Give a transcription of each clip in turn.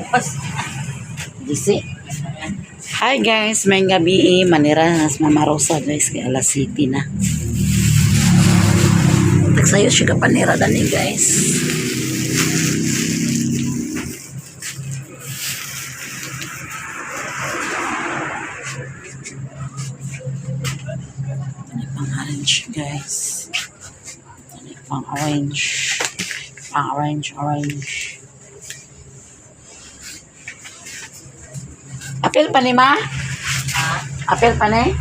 Gisi. Hi guys, may gabi manira Mama Rosa guys kay alas City na. Tagsayo siya ka panira dani guys. Ini pang orange guys. Ini pang orange. Pang orange. Apel pa ni ma? Apel pa ni?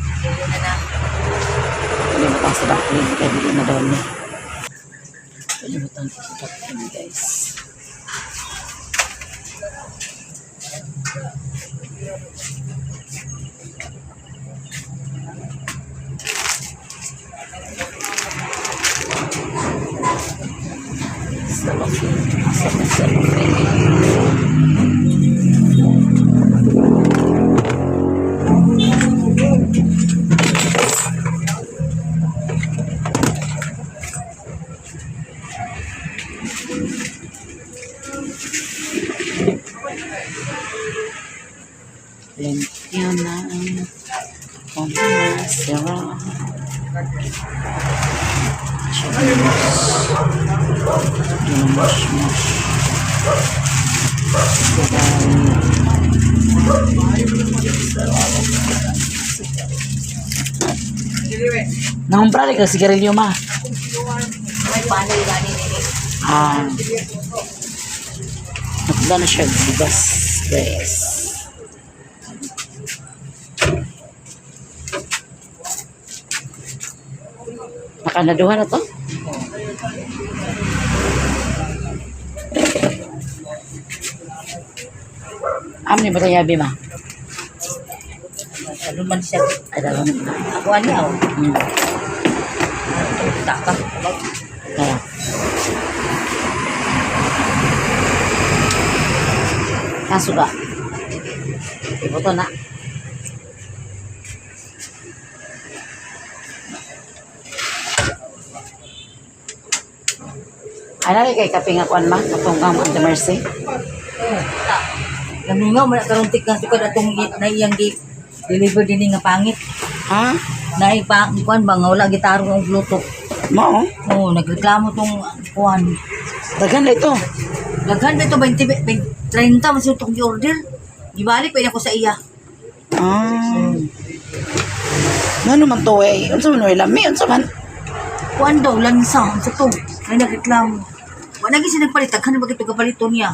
Kalimutan sa bakit. Kaya hindi na daw niya. Kalimutan sa bakit guys. Limpyo na ang pumasira. Nangumpra ka sigarilyo ma? Nakula na siya bibas guys. Nakanaduhan na to? Amni ba tayo ma? Luman siya. Ay, dalawang na. Ako ano ako? Taka. Kaya. Kaso ba? Iboto na. Ano rin kay kaping akuan ma? Katunggang Ate Mercy? Lamingaw, karuntik na sukad atong naiyang deliver din nga pangit. Ha? Kuan ba nga wala gitaro ng Bluetooth. Mo? Oo, nagreklamo tong kuan. Dagan na ito. Daghan ba ito 30 mas itong order. Ibalik pa ako sa iya. Ano man to eh? Unsa man lami? Unsa man? Kuan daw lansa sa to. May nagreklamo. Wala naging sinagpalit, daghan na bagay ito kapaliton niya.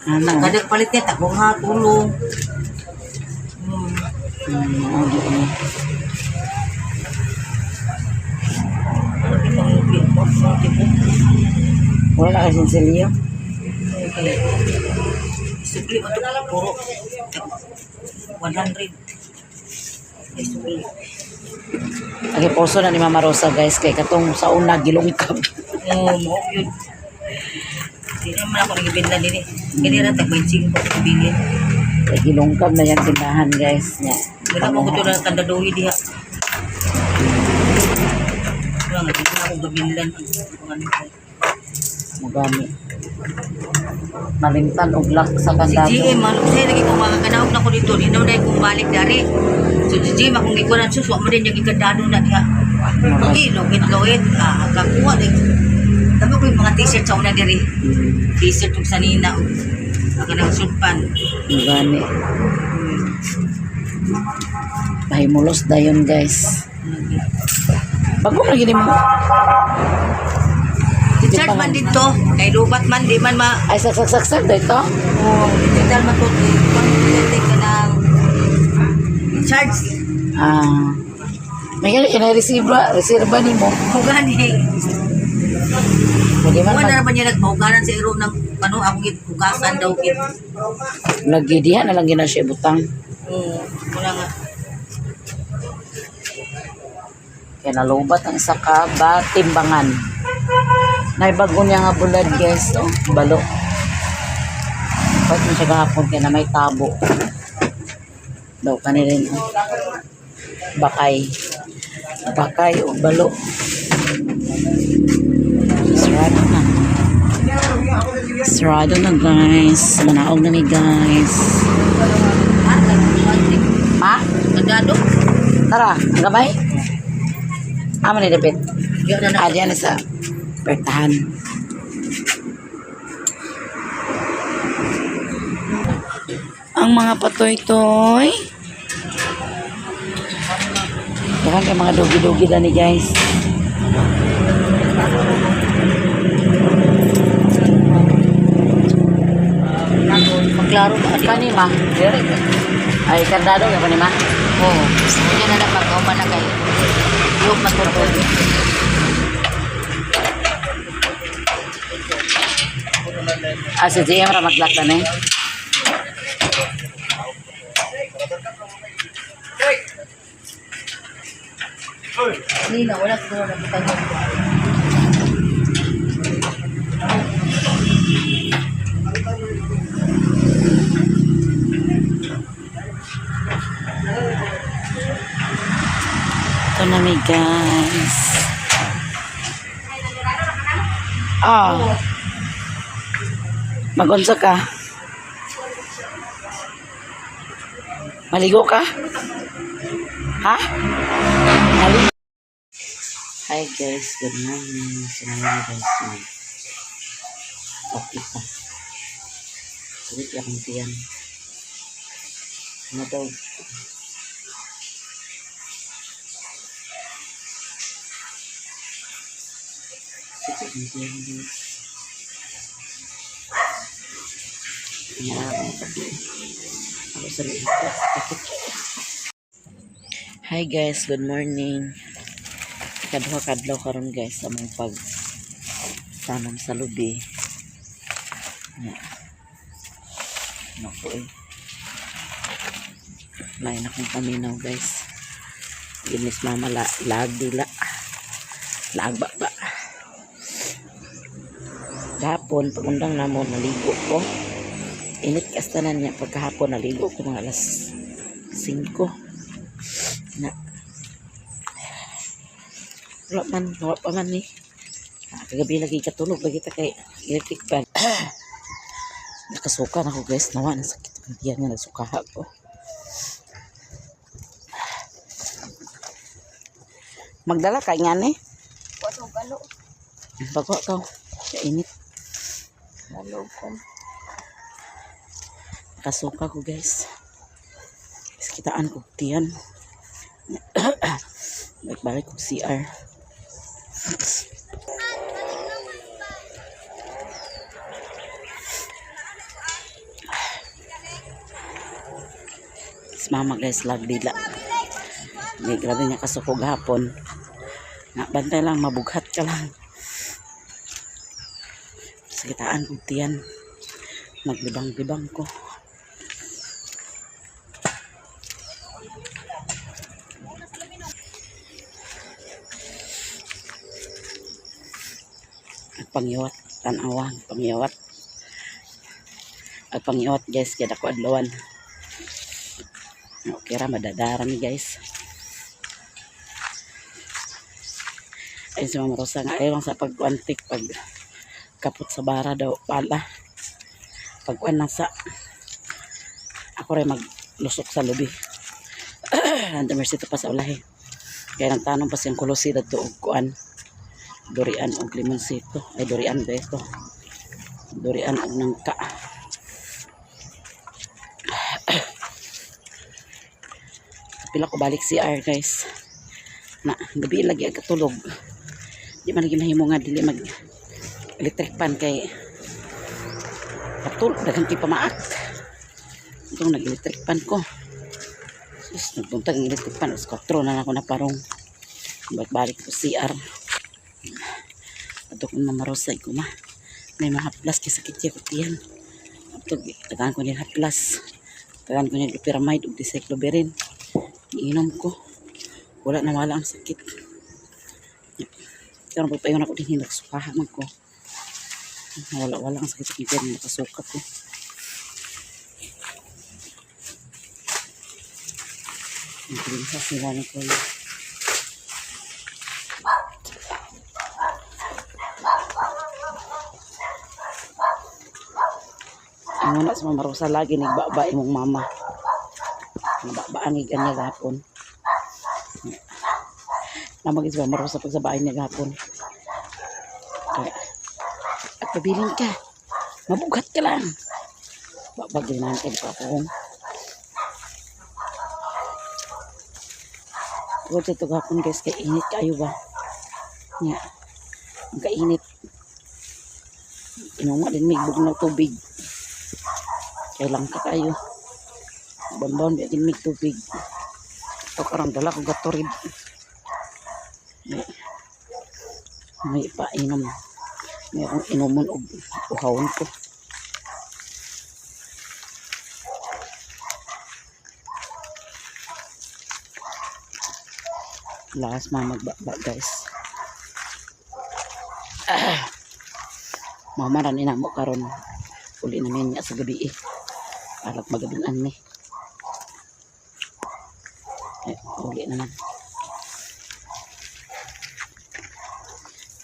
Ano? Kada palit niya, takong ha, tulong. Wala na kasi silyo. Sukli mo ito, puro 100. Sukli. Lagi poso na ni Mama Rosa guys kay katong sa una gilungkab. Oo, mo yun. Hindi naman ako nagibinda din eh. Hindi rin tag-25 ko bilhin. Kay gilungkab na yan tindahan guys. Nya. Wala mo ko ito na kandadohi diha. Wala nga, hindi na ako gabinlan. Mugami. Nalimtan og lock sa Si kandado. GM, sa'yo lagi kung makakanaog na ko dito, hindi na kung balik dari. So si GM, akong ikunan sus, wak mo din yung ikandado na diha. Okay, logit, kakuha din. Tama ko yung mga t-shirt sa una diri. T-shirt yung sanina. Ako nang sudpan. Mugami. Pahimulos dayon guys. Bago lagi ni mo. T-shirt man dito, kay lubat man, di man ma... Ay saksak dito. Oo, digital man to. Pag-titik ka ng charge. May reserva ni mo. Hugani. Pwede man Huwag na naman niya nagmahuganan sa iro ng ano, akong hugasan daw kit. lagi diha na lang gina siya butang. Oo, wala nga. Kaya nalubat ang isa ka timbangan. Naibago niya nga bulad guys. Oh, balo. Pwede mo siya kahapon kaya na may tabo. Daw kanirin. Oh. Bakay o balo. Sarado na. Sarado na guys. Manaog na ni guys. Ma? Nagdado? Tara, ang gabay? Amo ni David. Diyan na na. Diyan na sa pertahan. Ang mga patoy-toy. Dakan kay mga dugi-dugi na ni guys. Maklaro ba? Kanima? Ay, kardado ka kanima? Oo. Diyan na na pag-uman na kayo. Yung matutulog. Si GM ra maglak na eh. Hindi na, wala siguro na kita nyo. Ito na mi guys. Ah. Magunsa ka? Maligo ka? Ha? Maligo? Hi guys, good morning. Sinayin guys mag okay pa. Sulit akong tiyan. Ano daw? Sulit akong tiyan guys. Hi guys, good morning. Kadlaw karon guys sa mong pag tanam sa lubi. Naku eh. Lain akong paminaw guys. Ginis mama lag dila. Lag ba. Gapon pagundang namo naligo ko. Init kastanan niya pagkahapon naligo ko mga alas 5 na wala pa man ni kagabi lagi katulog lagi ta kay electric fan. Nakasuka na ako guys, nawa na sakit ang tiyan nga nagsukaha ko. Magdala kay nga ni Galo. bago ka kainit Galo ko. kasuka ko guys. Kitaan ko tiyan. Balik ko CR. Mama guys, lag dila. May grabe niya kasukog hapon. Bantay lang, mabughat ka lang. Kitaan ko tiyan. Maglibang-libang ko. Pangiwat tanawang pangiwat at pangiwat guys kaya ako adlawan. Okay ra madadara ni guys. Ay si Mama Rosa nga ayaw lang sa pagwantik pag kapot sa bara daw pala pagwan lang sa ako rin maglusok sa lubi. Ang mercy pa sa ulahi kaya nagtanong pa siyang kulusi dato og kuan durian o limonsito ay durian ba ito durian o nangka. Pila ko balik CR guys na gabi lagi katulog di man lagi mahimo nga dili mag electric pan kay katulog daghang kay pamaak itong nag electric pan ko sus nagbuntag ng electric pan 4 na ako na parong balik ko CR. Ato kung mamarosay ko may mga haplas kaya sakit siya ko tiyan. Tagaan ko niya haplas. Tagaan ko niya pyramide o dicycloberin. Iinom ko. Wala na wala ang sakit. Kaya pagpayon ako din nagsukahan ko. Wala ang sakit sa tiyan. Nakasukat ko. Nagpilihan sila na ko. Ang una sa mamarusa lagi nagbaba imong mama. Nagbabaan gigan niya gapon. Namagis ba marusa pag sa bahay niya gapon. Kaya, at pabilin ka. Mabugat ka lang. Babagin natin pa po. Huwag ito gapon guys, kay init kayo ba? Nga, ang kainit. Inunga din migbog ng tubig. Kailang ka kayo. Banban din mig tubig. Ito karang dala ko gatorid. May painom. May akong inumon o uhawon ko. Lakas magbaba guys. Mama ran ina mo karon. Uli namin niya sa gabi eh. Alat magabinan ni. Uli naman.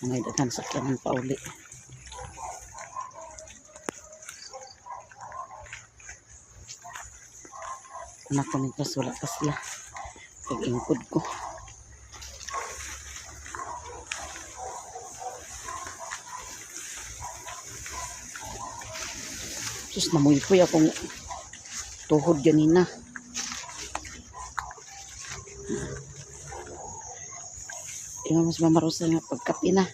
Ang dagan sakyanan pa uli. Anak ko nito wala pa sila. Pag-ingkod ko. Sus, namuipoy akong tuhod ganina. Yung mas mamarusa nga pagkapi na.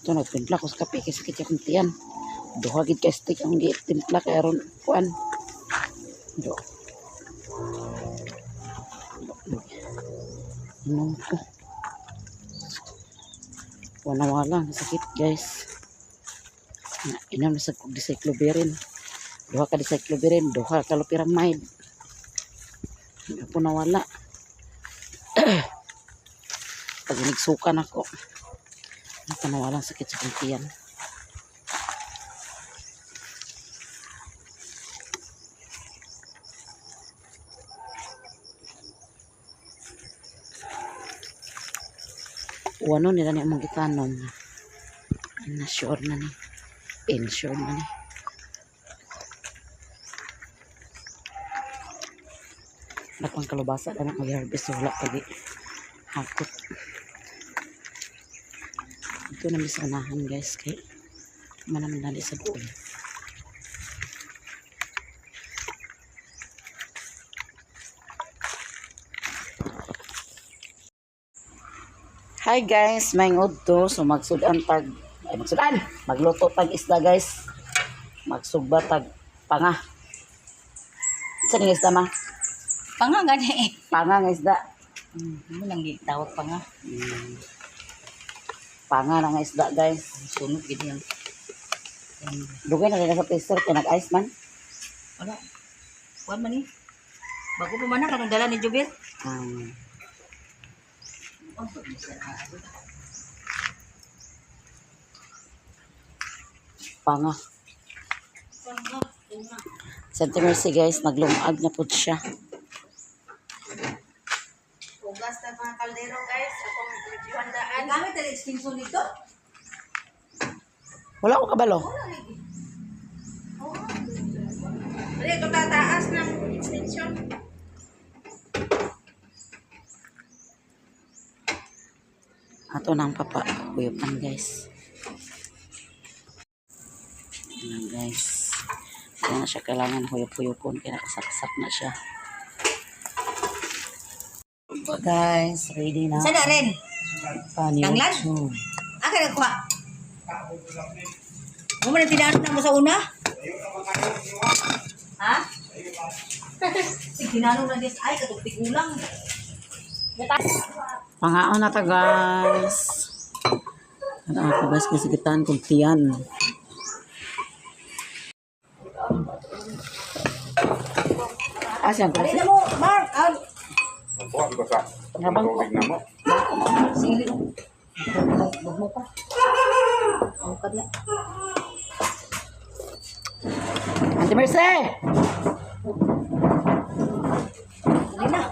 Ito, nagtimpla ko sa kape kasi sakit akong tiyan. Duhagid ka stick ang timpla kaya ron kuan. Do. Inom ko. Wala sakit guys. Inom na sa dicycloberin. Duha ka dicycloberin, duha ka loperamide. Hindi po nawala. Pag nagsukan ako, hindi pa nawalang sakit sa kuntiyan. Wano nila ni among gitanom. Na sure na ni. Insure na ni. Napang kalubasa na mag-harvest wala pagi hakot. Ito na misanahan guys kay manaman dali sa doon. Hi guys, may ngudto so magsudan tag magluto tag isda guys. Magsugba tag panga. Sa ning isda ma? Panga gani eh. Panga nga isda. Mo nang gitawag panga. Panga na nga isda guys. Sunog gid yan. Dugay na kaya sa freezer kaya nag-ice man. Wala. Kuan man ni. Bago pa man na kanang dala ni Jubel. Panga. Santa Mercy guys, naglumag na po siya. Hugas na mga kaldero guys. Akong handaan. Gamit ang extension nito? Wala ko kabalo. Dali, ito tataas ng extension. Ato nang papa. Buyupan guys. Ayan guys. Kaya na siya kailangan huyop-huyopon. Kaya nakasaksak na siya. Guys, ready na. Sana rin. Tanglan? Panyo. Aka na kuha. Mo man tinanong na mo sa una? Ha? Tinanong na dis ay katong tigulang. Pangaon na ta guys. Ano ako guys kasi kitaan kong tiyan. Asan ko? Dali na mo, Mark. Buhat ko sa tubig na mo. Sige. Bug mo pa. Ang kadya. Auntie Mercy! Dali na.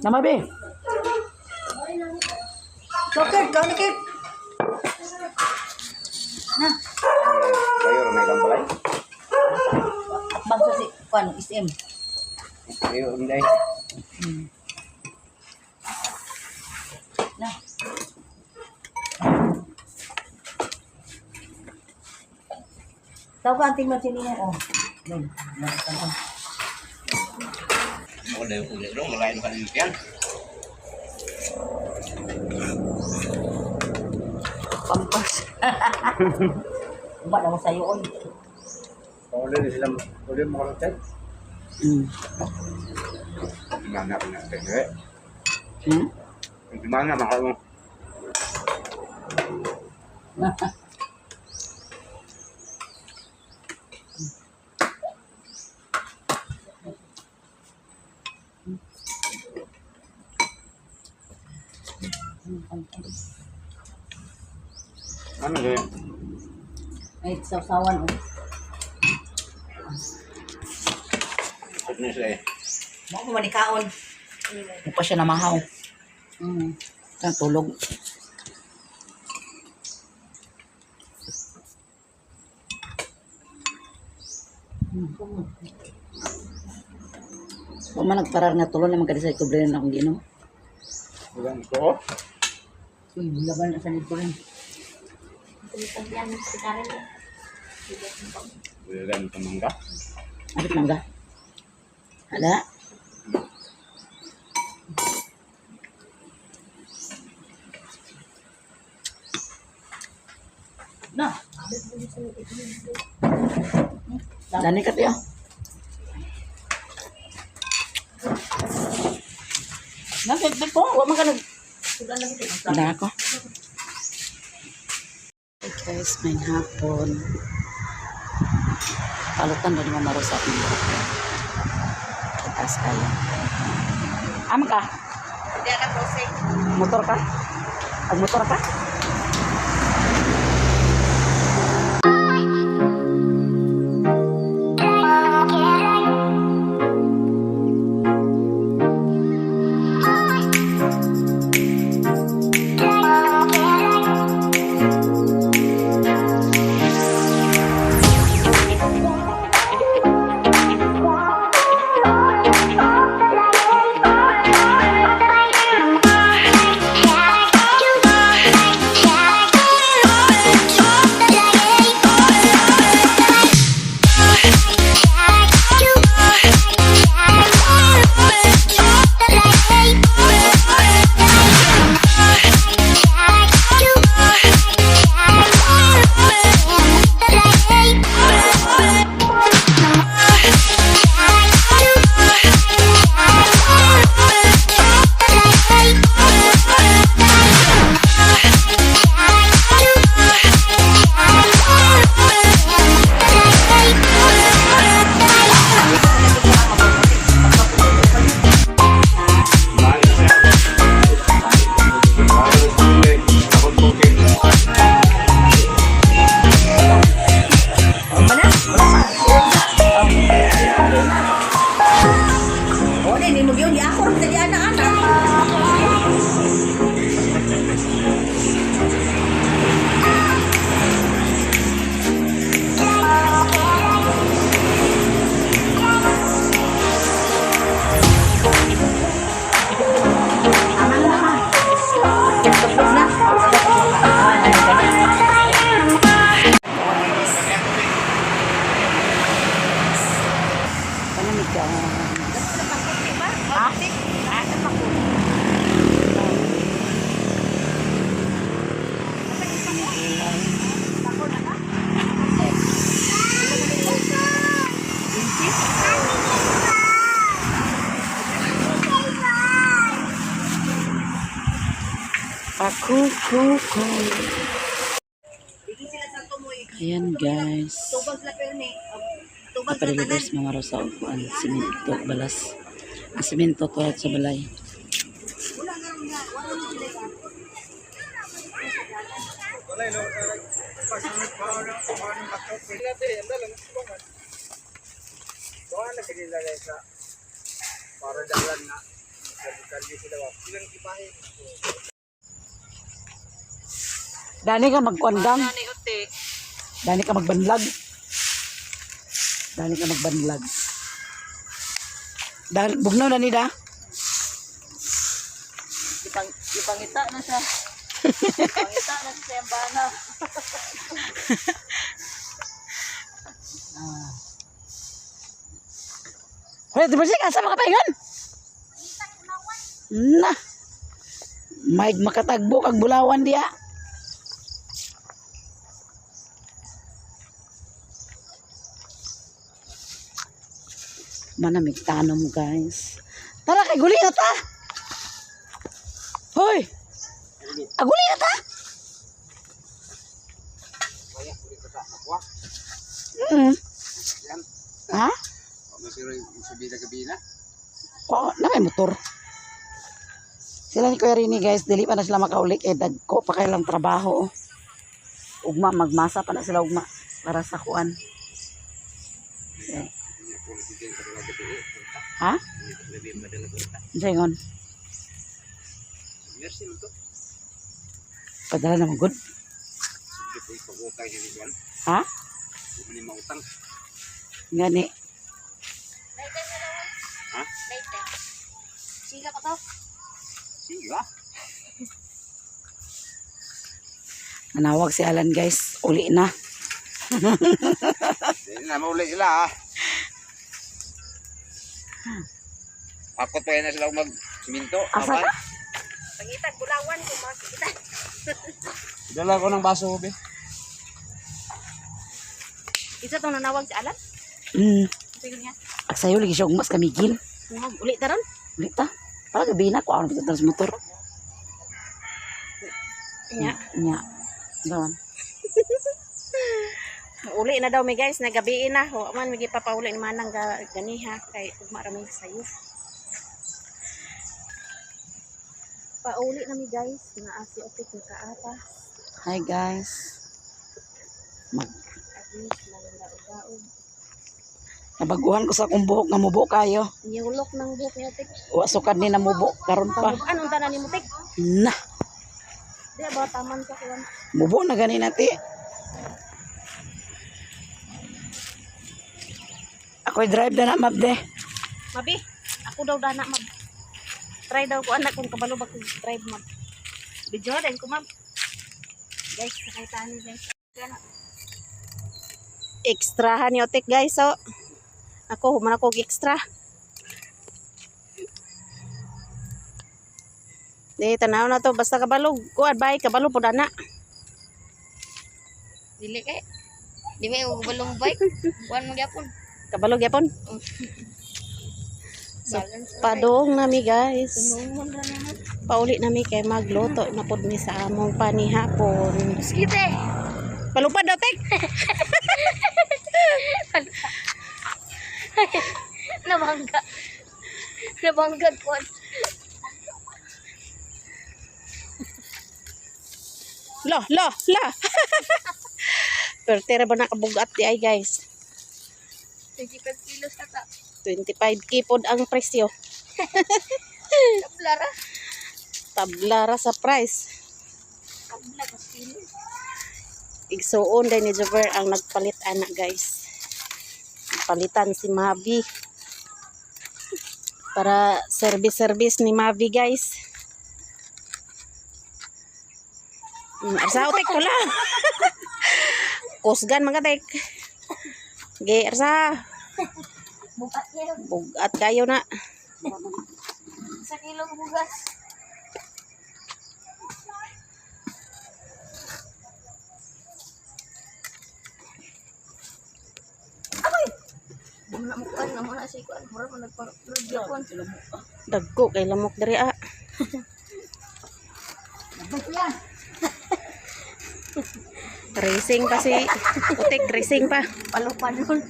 Namabi! Dokter, kau ni kit. Na. Mayor na ilang balay. Bangsa si kuan SM. Mayor hindi. Na. Tahu ka anting man sini oh. Yun. Ako na yung ulit dong. Malayan ka rin yan. Pampas. Ubat naman sa'yo, oy. Ulit sila. Ulit mo ka rin. Gimana ko natin eh. Gimana maka mo. Ano yun? Ay, sausawan, oh. Ano na sila eh? Mga kumanikaon. Hindi pa siya namahaw. Kaya tulog. Kung man nagparar nga tulog naman kadisay ko blend akong ginom. Ulang ko. Uy, laban na sa nito rin. Ulang ko mangga. Abit mangga. Hala. Na. Dani ka tiyo. Nagkakit po. Huwag man ka nag... Sudan lagi ito. Wala ako. Hey guys, may hapon. Palutan ba naman marusa ko. Kitas kayo. Ama ka? Hindi anak prosek. Motor ka? Motor ka? Kuku. Ayan guys. Tubag sila pero ni. Tubag sila tanan. Napalilibers mga rosa o ang simento balas. Ang simento to sa balay. Dani ka magkwandang. Ni utik. Dani ka magbanlag. Dani ka magbanlag. Dahil bugnaw na nida. Ipangita na siya. Ipangita na siya yung bana. Hoy, di ba siya asa makapaingan? Na. May makatagbo kag bulawan diya. Manamig tanom guys. Tara kay guli na ta. Hoy. Aguli na ta. Ha? Ko na may motor. Sila ni Kuya Rini guys, dili pa na sila makaulik eh dagko pa kay lang trabaho. Ugma magmasa pa na sila ugma para sa kuan. Eh. Ha? Jangan. Padala naman good. Ha? Gani. Ha? Siga pa to. Siga. Nanawag si Alan guys, uli na. Hindi na mauli sila Ako pa na sila mag-siminto. Asa ka? Pangitag bulawan ko makikita. Dala ko ng baso, be. Isa tong nanawag si Alan. Sige niya. Aksayo lagi siya ugmas kamigil. Uli taron. Uli ta. Para gabi na ko ano kita sa motor. Nya. Nya. Dawan. Uli na daw mi guys, nagabi na. Wa man migi papauli ni manang ganiha kay ugma ra mi sayo. Pauli na mi guys, naa si Otik ni kaata. Hi guys. Mag Agis malanda-udaog. nabaguhan ko sa akong buhok nga mubo kayo. Niyulok ng buhok ni Otik. Wa sukad ni na mubo karon pa. Anong tanan ni Mutik? Na. Di ba taman ka kuan? Mubo na gani nati. Ako'y drive na map de. Mabi, ako daw dana mab. Try daw ko anak kung kabalo ba kung drive mab. Video din ko mab. Guys, nakita ni guys. Extrahan ni Otik guys, so. Ako, human ako extra. Di, tanaw na to. Basta kabalo. Kuad, bay, kabalo po dana. Dili kay. Di ba yung balong bike? Kuan mo gyapon. Kabalo gyapon. So, padong nami guys. Tunungon ra naman. Pauli nami kay magluto na pod mi sa among panihapon. Skite. Palupad daw tek. Nabangga. Nabangga ko. Lo. Pero tira ba nakabugat di ay guys. 25 kilos ata. 25 kipod ang presyo. Tablara. Tablara sa price. Kabla ko kilo. Igsuon din ni Jover ang nagpalit anak guys. Palitan si Mavi. Para service ni Mavi guys. Arsa utek ko lang. Kusgan mga tek. Ge arsa. Bukat kilo. Bugat kayo na. Sa kilo bugas. Muna mo kuan, muna si kuan, mura mo nagpa-gyapon. Dagko kay lamok diri ah. Racing pa si utek, racing pa. Palupan nun.